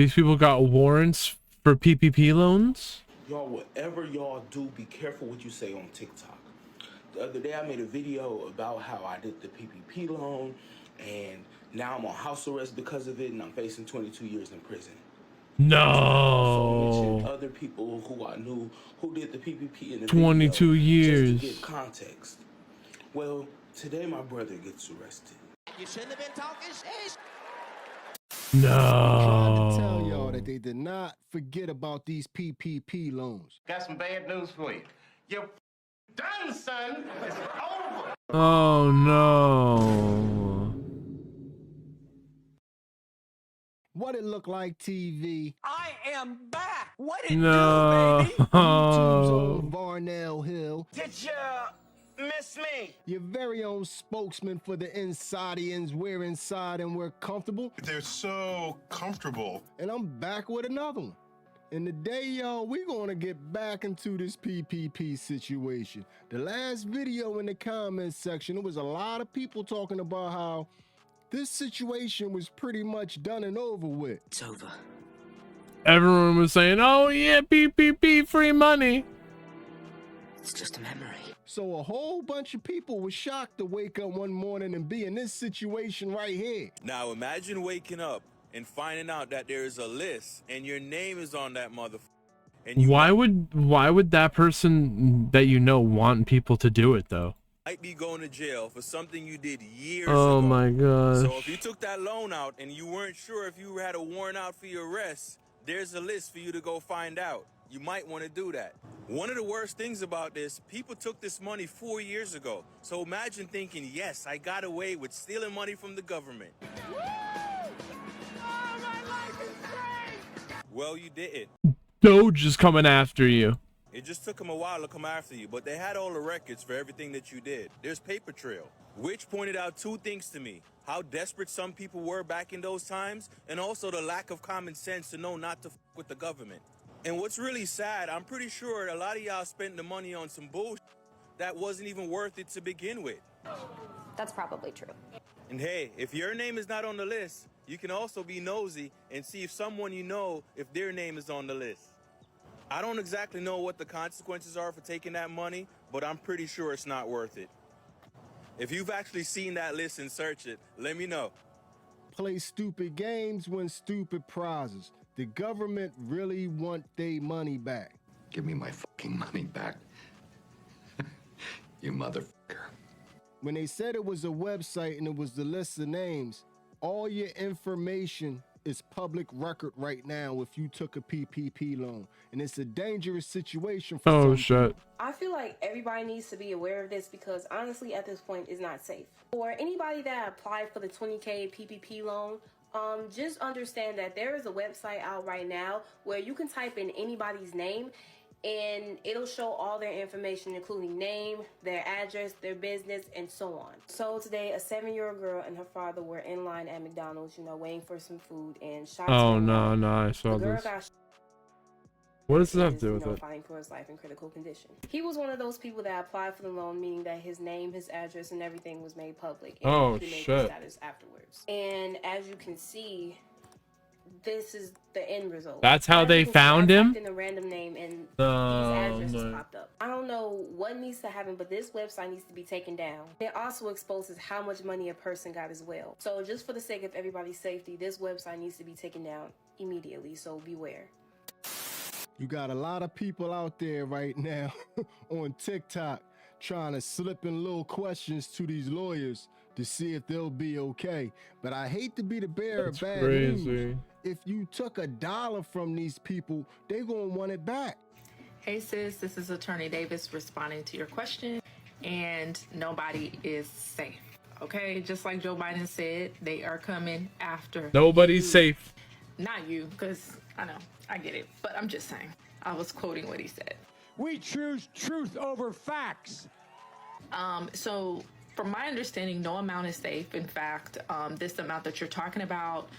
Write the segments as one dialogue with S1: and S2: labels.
S1: These people got warrants for PPP loans?
S2: Y'all, whatever y'all do, be careful what you say on TikTok. The other day I made a video about how I did the PPP loan, and now I'm on house arrest because of it, and I'm facing 22 years in prison. I also mentioned
S1: No.
S2: other people who I knew who did the PPP in the
S1: 22
S2: video,
S1: years.
S2: just to give context. Well, today my brother gets arrested.
S3: You shouldn't have been talking shit.
S1: No.
S4: Tried to tell y'all that they did not forget about these PPP loans.
S5: Got some bad news for you. You're done, son. It's over.
S1: Oh no.
S4: What it look like, TV?
S3: I am back. What it
S1: No.
S3: do, baby?
S4: YouTube's own Varnell Hill.
S3: Did you miss me?
S4: Your very own spokesman for the Insidians. We're inside and we're comfortable.
S6: They're so comfortable.
S4: And I'm back with another one. And today, y'all, we're gonna get back into this PPP situation. The last video in the comments section, there was a lot of people talking about how this situation was pretty much done and over with.
S3: It's over.
S1: Everyone was saying, oh yeah, PPP, free money.
S3: It's just a memory.
S4: So a whole bunch of people were shocked to wake up one morning and be in this situation right here.
S7: Now imagine waking up and finding out that there is a list and your name is on that motherfucker. And
S1: Why would that person that you know want people to do it though?
S7: might be going to jail for something you did years
S1: Oh
S7: ago.
S1: my gosh.
S7: So if you took that loan out and you weren't sure if you had a warrant out for your arrest, there's a list for you to go find out. You might want to do that. One of the worst things about this, people took this money 4 years ago. So imagine thinking, yes, I got away with stealing money from the government.
S3: Woo! Oh, my life is great!
S7: Well, you didn't.
S1: Doge is coming after you.
S7: It just took them a while to come after you, but they had all the records for everything that you did. There's paper trail, which pointed out two things to me: how desperate some people were back in those times, and also the lack of common sense to know not to f with the government. And what's really sad, I'm pretty sure a lot of y'all spent the money on some bullshit that wasn't even worth it to begin with.
S8: That's probably true.
S7: And hey, if your name is not on the list, you can also be nosy and see if someone you know, if their name is on the list. I don't exactly know what the consequences are for taking that money, but I'm pretty sure it's not worth it. If you've actually seen that list and search it, let me know.
S4: Play stupid games, win stupid prizes. The government really want their money back.
S9: Give me my fucking money back. You motherfucker.
S4: When they said it was a website and it was the list of names, all your information is public record right now if you took a PPP loan. And it's a dangerous situation for
S1: Oh
S4: some
S1: shit.
S8: I feel like everybody needs to be aware of this because honestly, at this point, it's not safe. For anybody that applied for the 20K PPP loan, just understand that there is a website out right now where you can type in anybody's name and it'll show all their information, including name, their address, their business, and so on. So today, a 7-year-old girl and her father were in line at McDonald's, waiting for some food, and shots
S1: Oh
S8: rang out.
S1: no, I saw
S8: The girl
S1: this.
S8: got
S1: What does that have to do with it?
S8: fighting for his life in critical condition. He was one of those people that applied for the loan, meaning that his name, his address, and everything was made public. And
S1: Oh,
S8: he made
S1: shit.
S8: the status afterwards. And as you can see, this is the end result.
S1: That's how they found him?
S8: In a random name and
S1: Oh,
S8: these addresses
S1: my.
S8: popped up. I don't know what needs to happen, but this website needs to be taken down. It also exposes how much money a person got as well. So just for the sake of everybody's safety, this website needs to be taken down immediately. So beware.
S4: You got a lot of people out there right now on TikTok trying to slip in little questions to these lawyers to see if they'll be okay. But I hate to be the bearer of bad news.
S1: Crazy.
S4: If you took $1 from these people, they gonna want it back.
S10: Hey sis, this is Attorney Davis responding to your question, and nobody is safe. Okay, just like Joe Biden said, they are coming after
S1: Nobody's
S10: you.
S1: safe.
S10: Not you, because I know, I get it, but I'm just saying. I was quoting what he said.
S11: We choose truth over facts.
S10: So from my understanding, no amount is safe. In fact, this amount that you're talking about,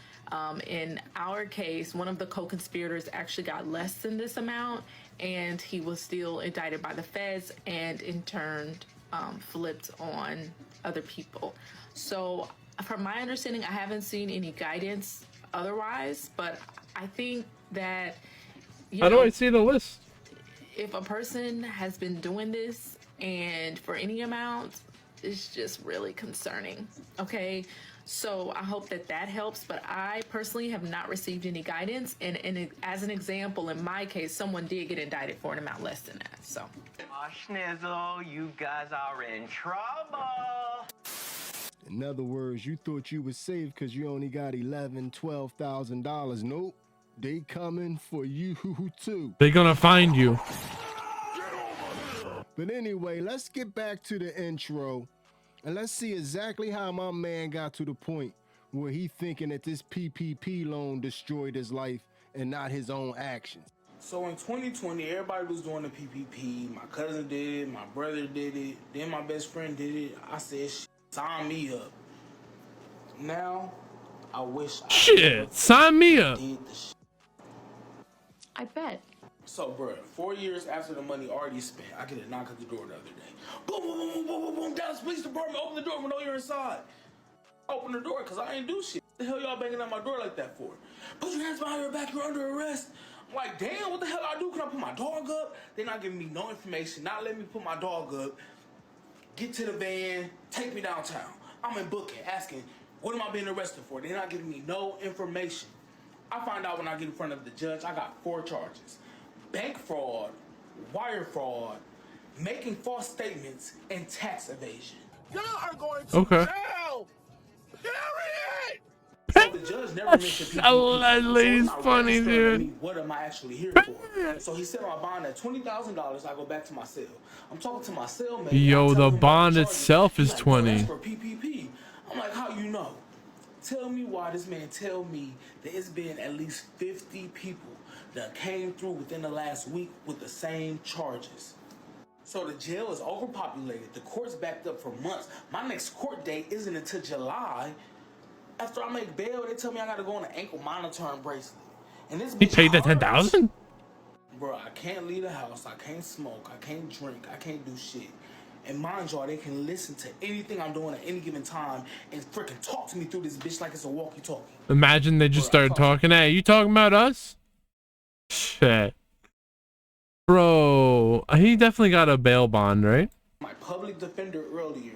S10: in our case, one of the co-conspirators actually got less than this amount, and he was still indicted by the feds and in turn flipped on other people. So from my understanding, I haven't seen any guidance otherwise, but I think that, you
S1: How do
S10: know,
S1: I see the list?
S10: if a person has been doing this and for any amount, it's just really concerning. Okay. So I hope that that helps, but I personally have not received any guidance. And as an example, in my case, someone did get indicted for an amount less than that. So.
S3: Aw, Schnizzle, you guys are in trouble.
S4: In other words, you thought you was safe because you only got $11,000-$12,000. Nope, they coming for you too.
S1: They're gonna find you.
S4: But anyway, let's get back to the intro and let's see exactly how my man got to the point where he thinking that this PPP loan destroyed his life and not his own actions.
S2: So in 2020, everybody was doing the PPP. My cousin did it, my brother did it, then my best friend did it. I said, sign me up. Now, I wish I
S1: sign me up.
S2: did the shit.
S10: I bet.
S2: So, bro, 4 years after the money already spent, I get a knock at the door the other day. Boom, boom, boom, boom, boom, boom, boom. Dallas Police Department, open the door. We know you're inside. Open the door, because I ain't do shit. What the hell y'all banging on my door like that for? Put your hands behind your back. You're under arrest. I'm like, damn, what the hell I do? Can I put my dog up? They're not giving me no information. Not letting me put my dog up. Get to the van. Take me downtown. I'm in booking, asking, what am I being arrested for? They're not giving me no information. I find out when I get in front of the judge, I got 4 charges. Bank fraud, wire fraud, making false statements, and tax evasion.
S3: Y'all are going to jail. Period.
S2: So the judge never mentioned PPP.
S1: Leslie's funny, dude.
S2: What am I actually here for? So he set my bond at $20,000. I go back to my cell. I'm talking to my cellmate.
S1: Yo, the bond itself is 20.
S2: That's for PPP. I'm like, how you know? Tell me why this man tell me that it's been at least 50 people that came through within the last week with the same charges. So the jail is overpopulated. The court's backed up for months. My next court date isn't until July. After I make bail, they tell me I gotta go on an ankle monitoring bracelet. And this
S1: He paid the 10,000?
S2: Bro, I can't leave the house. I can't smoke. I can't drink. I can't do shit. And mind y'all, they can listen to anything I'm doing at any given time and freaking talk to me through this bitch like it's a walkie-talkie.
S1: Imagine they just started talking. Hey, you talking about us? Shit. Bro, he definitely got a bail bond, right?
S2: My public defender earlier,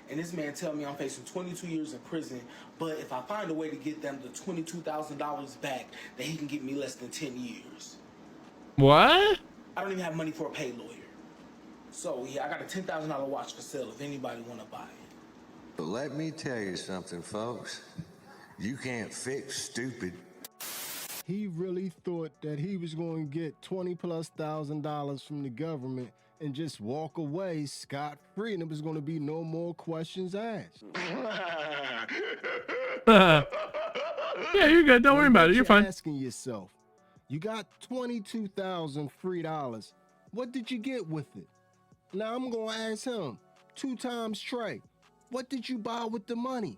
S2: and this man tell me I'm facing 22 years in prison, but if I find a way to get them the $22,000 back, that he can give me less than 10 years.
S1: What?
S2: I don't even have money for a paid lawyer. So yeah, I got a $10,000 watch for sale if anybody want to buy it.
S12: But let me tell you something, folks. You can't fix stupid.
S4: He really thought that he was going to get $20,000+ from the government and just walk away scot-free, and there was going to be no more questions asked.
S1: Yeah, you're good. Don't worry about it. You're fine.
S4: Asking yourself, you got $22,000 free dollars. What did you get with it? Now I'm going to ask him 2 times Trey. What did you buy with the money?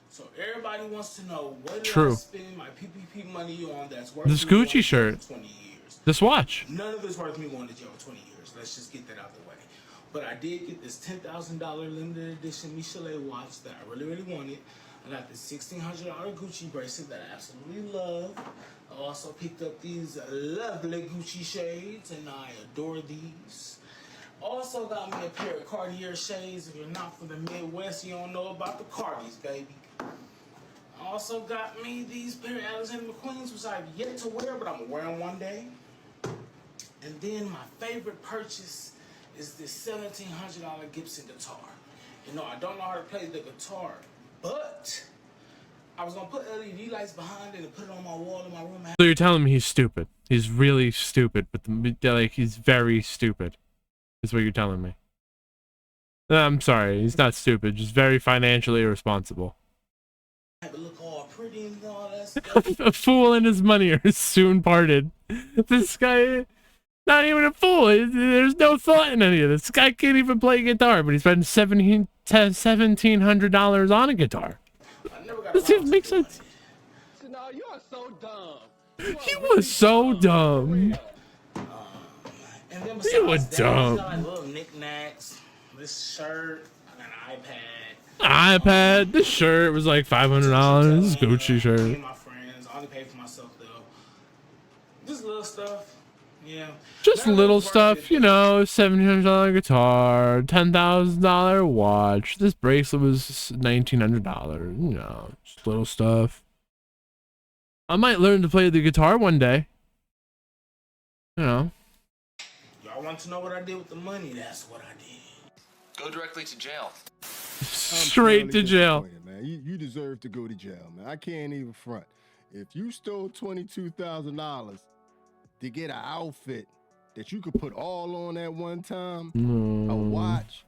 S2: So everybody wants to know what did
S1: True.
S2: I spend my PPP money on that's worth
S1: This
S2: me
S1: Gucci
S2: going
S1: shirt.
S2: 20 years.
S1: This watch.
S2: None of it's worth me going to jail 20 years. Let's just get that out the way. But I did get this $10,000 limited edition Michelet watch that I really, really wanted. I got this $1,600 Gucci bracelet that I absolutely love. I also picked up these lovely Gucci shades, and I adore these. Also got me a pair of Cartier shades. If you're not from the Midwest, you don't know about the Cartiers, baby. I also got me these pair of Alexander McQueen's, which I've yet to wear, but I'm gonna wear them one day. And then my favorite purchase is this $1,700 Gibson guitar. You know, I don't know how to play the guitar, but I was gonna put LED lights behind it and put it on my wall in my room.
S1: So you're telling me he's stupid. He's really stupid. But like, he's very stupid. Is what you're telling me. I'm sorry. He's not stupid. Just very financially irresponsible.
S2: Have it look all pretty and all that stuff.
S1: A fool and his money are soon parted. This guy, not even a fool. There's no thought in any of this. This guy can't even play guitar, but he spent $1,700 on a guitar. This doesn't make sense.
S3: No, you are so dumb.
S1: He was so dumb.
S2: And then
S1: You were
S2: besides that,
S1: dumb.
S2: I got like little knickknacks. This shirt. I got an iPad.
S1: iPad. This shirt was like $500. This Gucci shirt.
S2: My friends. I only paid for myself though. Just little stuff. Yeah.
S1: Just
S2: That
S1: little
S2: was worth
S1: stuff,
S2: it,
S1: you
S2: though.
S1: know, $1,700 guitar, $10,000 watch. This bracelet was $1,900. You know, just little stuff. I might learn to play the guitar one day. You know.
S2: Y'all want to know what I did with the money? That's what I did.
S13: Go directly to jail.
S1: Straight to jail.
S4: Man. You deserve to go to jail, man. I can't even front. If you stole $22,000 to get an outfit that you could put all on at one time, a watch,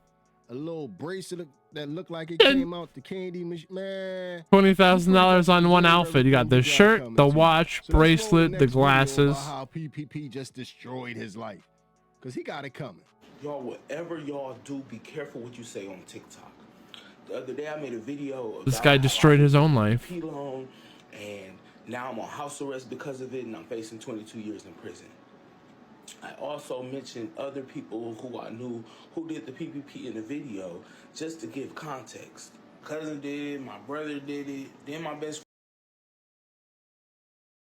S4: a little bracelet that looked like it came out the candy machine, man.
S1: $20,000 on one outfit. You got the shirt, the watch,
S4: So let's roll
S1: bracelet, the
S4: next video
S1: glasses.
S4: about how PPP just destroyed his life, because he got it coming.
S2: Y'all, whatever y'all do, be careful what you say on TikTok. The other day I made a video about
S1: This guy destroyed his own life.
S2: PPP loan, and now I'm on house arrest because of it, and I'm facing 22 years in prison. I also mentioned other people who I knew who did the PPP in the video, just to give context. Cousin did it, my brother did it, then my best friend.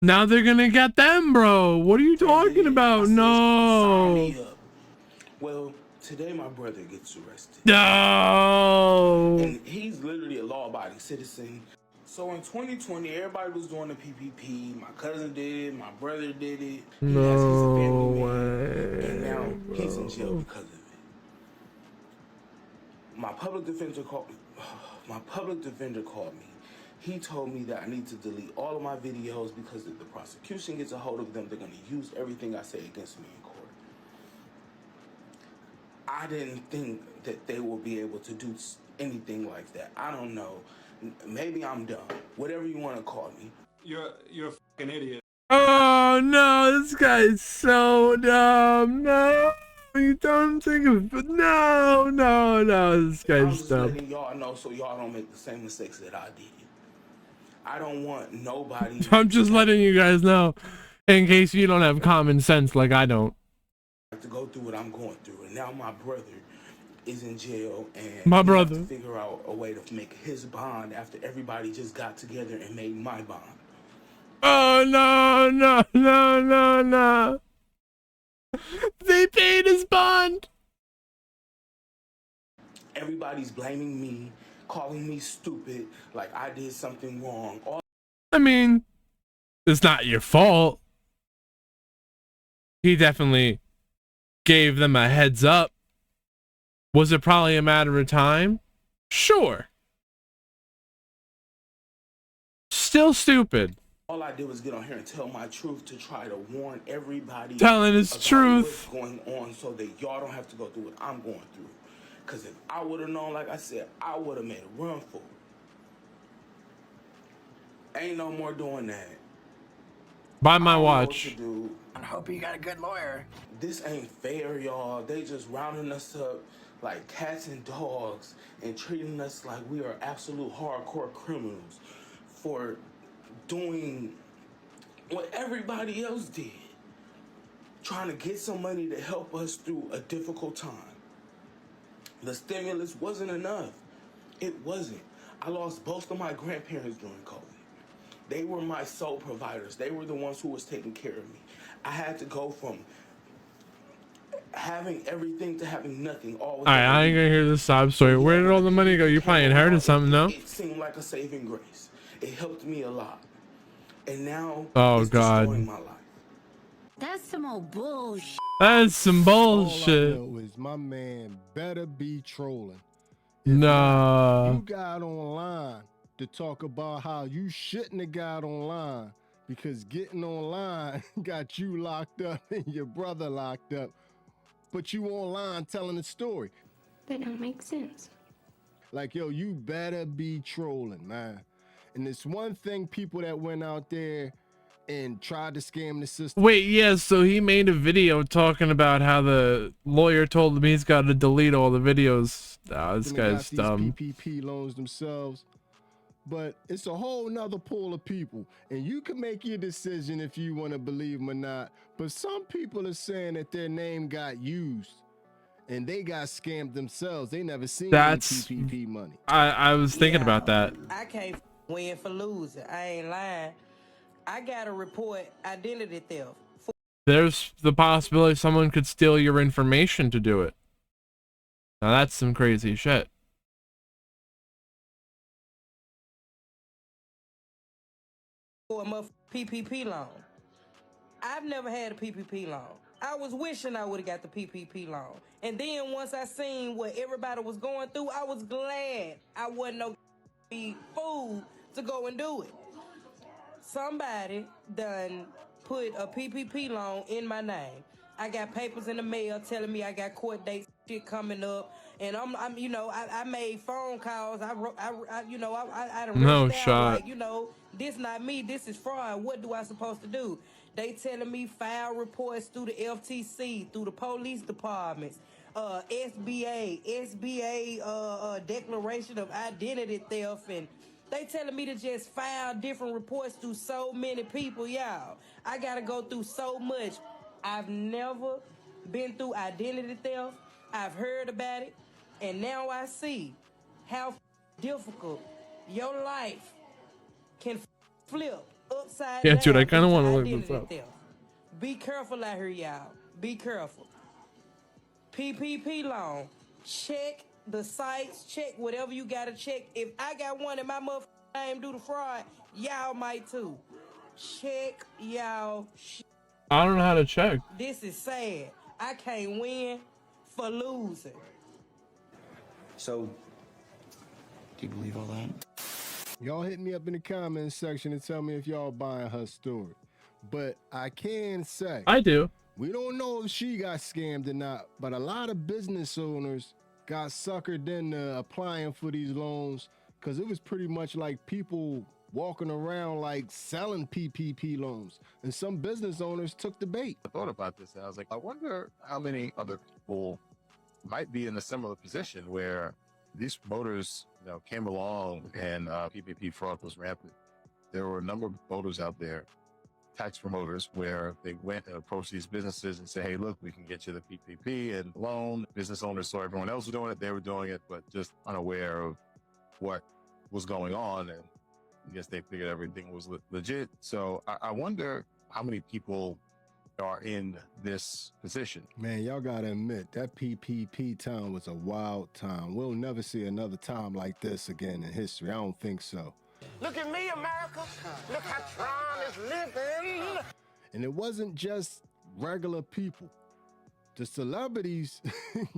S1: Now they're gonna get them, bro. What are you talking about? No.
S2: Well, today my brother gets arrested.
S1: No.
S2: And he's literally a law-abiding citizen. So in 2020, everybody was doing the PPP. My cousin did it. My brother did it.
S1: No way.
S2: And now he's in jail because of it. My public defender called me. He told me that I need to delete all of my videos because if the prosecution gets a hold of them, they're going to use everything I say against me in court. I didn't think that they will be able to do anything like that. I don't know. Maybe I'm dumb. Whatever you want to call me.
S14: You're a fucking idiot.
S1: Oh no, this guy is so dumb. No, you don't think of it. No, this
S2: I'm
S1: guy's
S2: just
S1: dumb.
S2: letting y'all know so y'all don't make the same mistakes that I did. I don't want nobody.
S1: I'm just letting you guys know in case you don't have common sense like I don't.
S2: To go through what I'm going through, and now my brother is in jail, and
S1: My
S2: we
S1: brother.
S2: have to figure out a way to make his bond after everybody just got together and made my bond.
S1: Oh no. They paid his bond.
S2: Everybody's blaming me, calling me stupid, like I did something wrong.
S1: I mean, it's not your fault. He definitely gave them a heads up. Was it probably a matter of time? Sure. Still stupid.
S2: All I did was get on here and tell my truth to try to warn everybody.
S1: Telling his
S2: about
S1: truth.
S2: What's going on so that y'all don't have to go through what I'm going through. Because if I would have known, like I said, I would have made a run for it. Ain't no more doing that.
S1: Buy my
S2: I don't know what
S1: watch.
S2: to do.
S3: I hope you got a good lawyer.
S2: This ain't fair, y'all. They just rounding us up like cats and dogs and treating us like we are absolute hardcore criminals for doing what everybody else did. Trying to get some money to help us through a difficult time. The stimulus wasn't enough. It wasn't. I lost both of my grandparents during COVID. They were my sole providers. They were the ones who was taking care of me. I had to go from having everything to having nothing. All
S1: Alright, I ain't gonna hear this sob story. Where did all the money go? You probably inherited something, no?
S2: It seemed like a saving grace. It helped me a lot. And now
S1: Oh
S2: it's
S1: God.
S2: destroying my life.
S15: That's some old bullshit.
S1: That's some bullshit.
S4: All I know is my man better be trolling.
S1: Nah.
S4: You got online to talk about how you shouldn't have got online because getting online got you locked up and your brother locked up, but you online telling the story.
S15: That don't make sense.
S4: Like, yo, you better be trolling, man. And it's one thing people that went out there and tried to scam the system.
S1: Wait, yeah, so he made a video talking about how the lawyer told him he's got to delete all the videos. Nah, this guy's dumb.
S4: PPP loans themselves. But it's a whole nother pool of people, and you can make your decision if you want to believe them or not. But some people are saying that their name got used and they got scammed themselves. They never seen any PPP money.
S1: I was thinking about that.
S16: I can't win for losing. I ain't lying. I got to report identity theft.
S1: there's the possibility someone could steal your information to do it. Now that's some crazy shit.
S16: For a PPP loan. I've never had a PPP loan. I was wishing I would have got the PPP loan. And then once I seen what everybody was going through, I was glad I wasn't no fool to go and do it. Somebody done put a PPP loan in my name. I got papers in the mail telling me I got court dates shit coming up, and I'm you know, I made phone calls. I done
S1: No
S16: reached out
S1: shot.
S16: like, you know, this not me. This is fraud. What do I supposed to do? They telling me file reports through the FTC, through the police departments, SBA declaration of identity theft, and they telling me to just file different reports through so many people, y'all. I gotta go through so much. I've never been through identity theft. I've heard about it, and now I see how difficult your life can flip upside
S1: Yeah,
S16: down.
S1: dude, I kind of
S16: due to
S1: want to look this
S16: identity
S1: up.
S16: theft. Be careful out here, y'all. Be careful. PPP loan. Check the sites. Check whatever you gotta check. If I got one in my motherfucking name do the fraud, y'all might too. Check y'all.
S1: I don't know how to check.
S16: This is sad. I can't win for losing.
S2: So, do you believe all that?
S4: Y'all hit me up in the comments section and tell me if y'all buying her story. But I can say,
S1: I do.
S4: We don't know if she got scammed or not, but a lot of business owners got suckered into applying for these loans because it was pretty much like people walking around like selling PPP loans, and some business owners took the bait.
S17: I thought about this and I was like, I wonder how many other people might be in a similar position where these promoters, came along and PPP fraud was rampant. There were a number of promoters out there, tax promoters, where they went and approached these businesses and said, hey, look, we can get you the PPP and loan. Business owners saw everyone else was doing it. They were doing it, but just unaware of what was going on. And I guess they figured everything was legit. So I wonder how many people are in this position.
S4: Man, y'all gotta admit, that PPP time was a wild time. We'll never see another time like this again in history. I don't think so.
S3: Look at me, America. Look how Tron is living.
S4: And it wasn't just regular people. The celebrities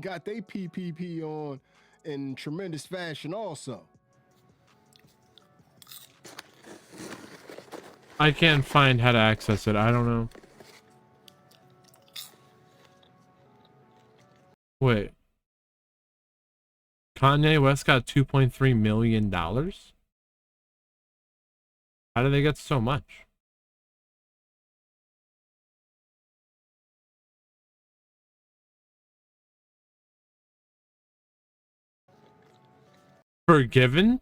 S4: got their PPP on in tremendous fashion also.
S1: I can't find how to access it. I don't know. Wait. Kanye West got $2.3 million? How did they get so much? Forgiven?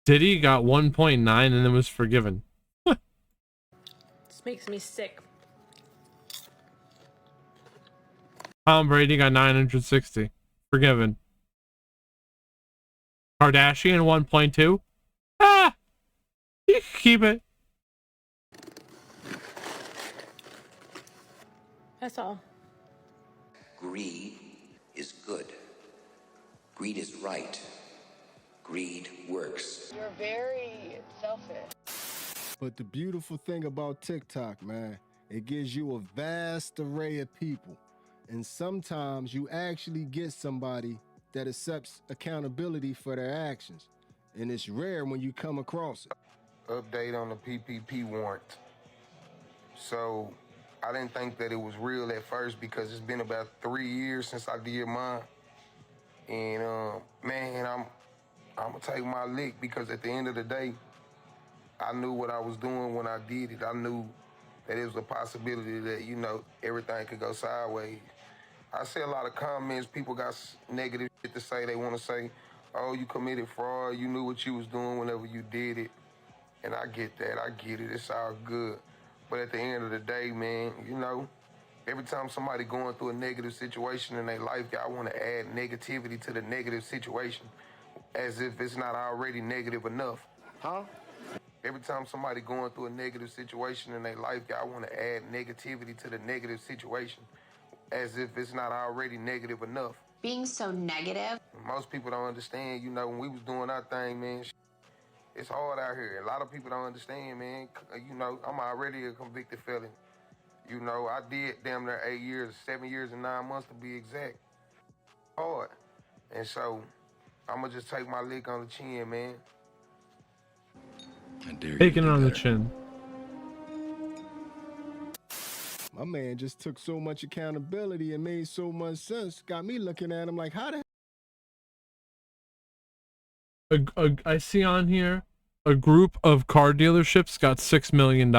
S1: Diddy got 1.9 and then was forgiven.
S10: This makes me sick.
S1: Tom Brady got 960. Forgiven. Kardashian 1.2. Ah! You can keep it.
S10: That's all.
S18: Greed is good. Greed is right. Greed works.
S15: You're very selfish.
S4: But the beautiful thing about TikTok, man, it gives you a vast array of people. And sometimes you actually get somebody that accepts accountability for their actions. And it's rare when you come across it.
S19: Update on the PPP warrant. So I didn't think that it was real at first because it's been about 3 years since I did mine. And man, I'm gonna take my lick because at the end of the day, I knew what I was doing when I did it. I knew that it was a possibility that, everything could go sideways. I see a lot of comments, people got negative shit to say. They want to say, oh, you committed fraud, you knew what you was doing whenever you did it. And I get that, I get it, it's all good. But at the end of the day, man, every time somebody going through a negative situation in their life, y'all want to add negativity to the negative situation as if it's not already negative enough.
S3: Huh?
S19: Every time somebody going through a negative situation in their life, y'all want to add negativity to the negative situation as if it's not already negative enough.
S20: Being so negative.
S19: Most people don't understand, you know, when we was doing our thing, man, it's hard out here. A lot of people don't understand, man. You know, I'm already a convicted felon. You know, I did damn near 8 years, 7 years and 9 months to be exact. Hard. And so, I'm going to just take my lick on the chin, man.
S1: Taking it on the chin.
S4: My man just took so much accountability and made so much sense. Got me looking at him like, how the
S1: I see on here a group of car dealerships got $6 million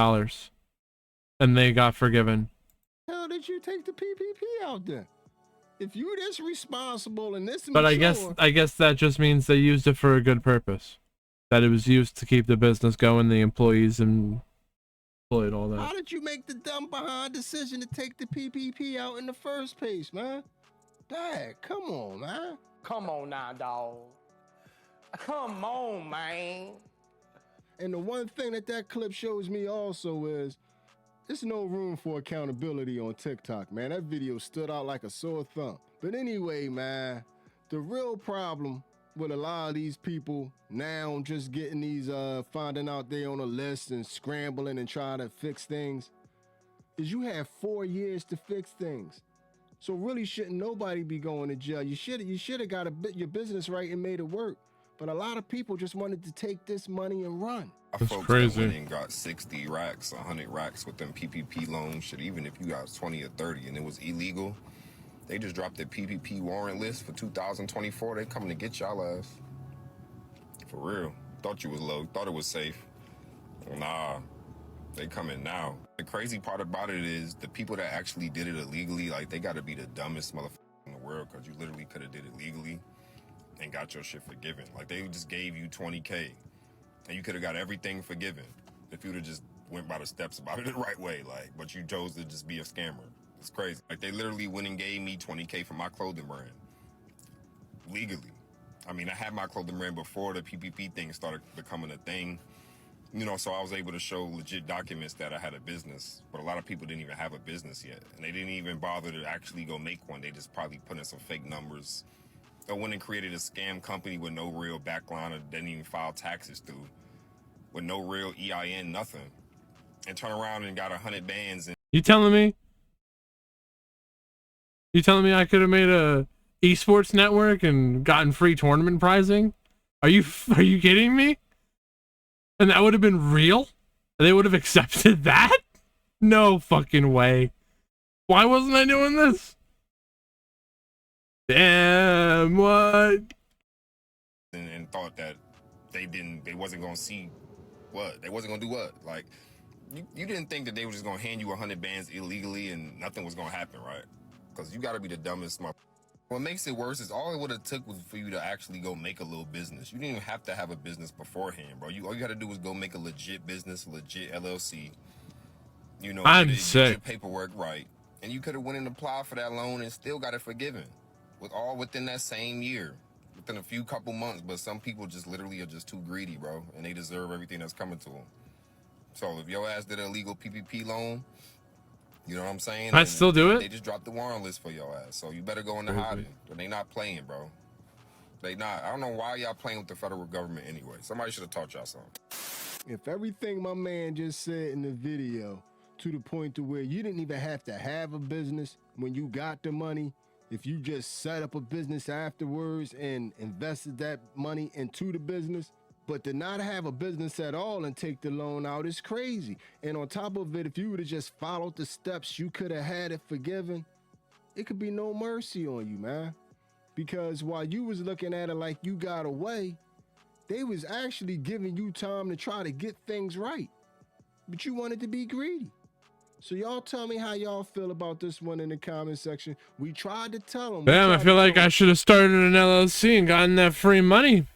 S1: and they got forgiven.
S4: hell did you take the PPP out there? If you this responsible and this
S1: But
S4: mature,
S1: I guess that just means they used it for a good purpose. That it was used to keep the business going, the employees and employed all that.
S4: how did you make the dumb behind decision to take the PPP out in the first place, man? Dad, come on, man.
S3: Come on now, dog. Come on, man.
S4: And the one thing that clip shows me also is there's no room for accountability on TikTok, man. That video stood out like a sore thumb. But anyway, man, the real problem with a lot of these people now just getting these, finding out they on a list and scrambling and trying to fix things is you have 4 years to fix things. So really shouldn't nobody be going to jail. You should have got your business right and made it work. But a lot of people just wanted to take this money and run.
S1: That's
S21: Folks
S1: crazy.
S21: that went and got 60 racks, 100 racks with them PPP loans, shit, even if you got 20 or 30 and it was illegal, they just dropped the PPP warrant list for 2024. They coming to get y'all ass. For real. Thought you was low, thought it was safe. Nah, they coming now. The crazy part about it is the people that actually did it illegally, like, they gotta be the dumbest motherfucker in the world, because you literally could have did it legally and got your shit forgiven. Like, they just gave you 20K and you could have got everything forgiven if you would have just went by the steps about it the right way. Like, but you chose to just be a scammer. It's crazy. Like, they literally went and gave me 20K for my clothing brand legally. I mean, I had my clothing brand before the PPP thing started becoming a thing, you know, so I was able to show legit documents that I had a business, but a lot of people didn't even have a business yet, and they didn't even bother to actually go make one. They just probably put in some fake numbers. They went and created a scam company with no real backline, or didn't even file taxes through, with no real EIN, nothing, and turn around and got 100 bands. And
S1: You telling me I could have made a esports network and gotten free tournament prizing? Are you kidding me? And that would have been real? And they would have accepted that? No fucking way. Why wasn't I doing this? Damn, what?
S21: And thought that they wasn't gonna see what? They wasn't gonna do what? Like, you didn't think that they were just gonna hand you 100 bands illegally and nothing was gonna happen, right? Because you gotta be the dumbest motherfucker. What makes it worse is all it would have took was for you to actually go make a little business. You didn't even have to have a business beforehand, bro. All you had to do was go make a legit business, legit LLC. You know,
S1: I'm
S21: get
S1: sick.
S21: your paperwork right, and you could have went and applied for that loan and still got it forgiven, within that same year, within a few couple months. But some people just literally are just too greedy, bro, and they deserve everything that's coming to them. So if your ass did an illegal PPP loan, you know what I'm saying?
S1: I still do it?
S21: They just dropped the warrant list for your ass. So you better go into
S1: Crazy.
S21: hiding. But they not playing, bro. They not. I don't know why y'all playing with the federal government anyway. Somebody should have taught y'all something.
S4: if everything my man just said in the video to the point to where you didn't even have to have a business when you got the money, if you just set up a business afterwards and invested that money into the business, but to not have a business at all and take the loan out is crazy. And on top of it, if you would have just followed the steps, you could have had it forgiven. It could be no mercy on you, man. Because while you was looking at it like you got away, they was actually giving you time to try to get things right. But you wanted to be greedy. So y'all tell me how y'all feel about this one in the comment section. We tried to tell them.
S1: Damn, I feel like I should have started an LLC and gotten that free money.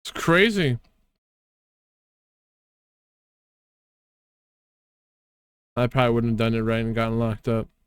S1: It's crazy. I probably wouldn't have done it right and gotten locked up.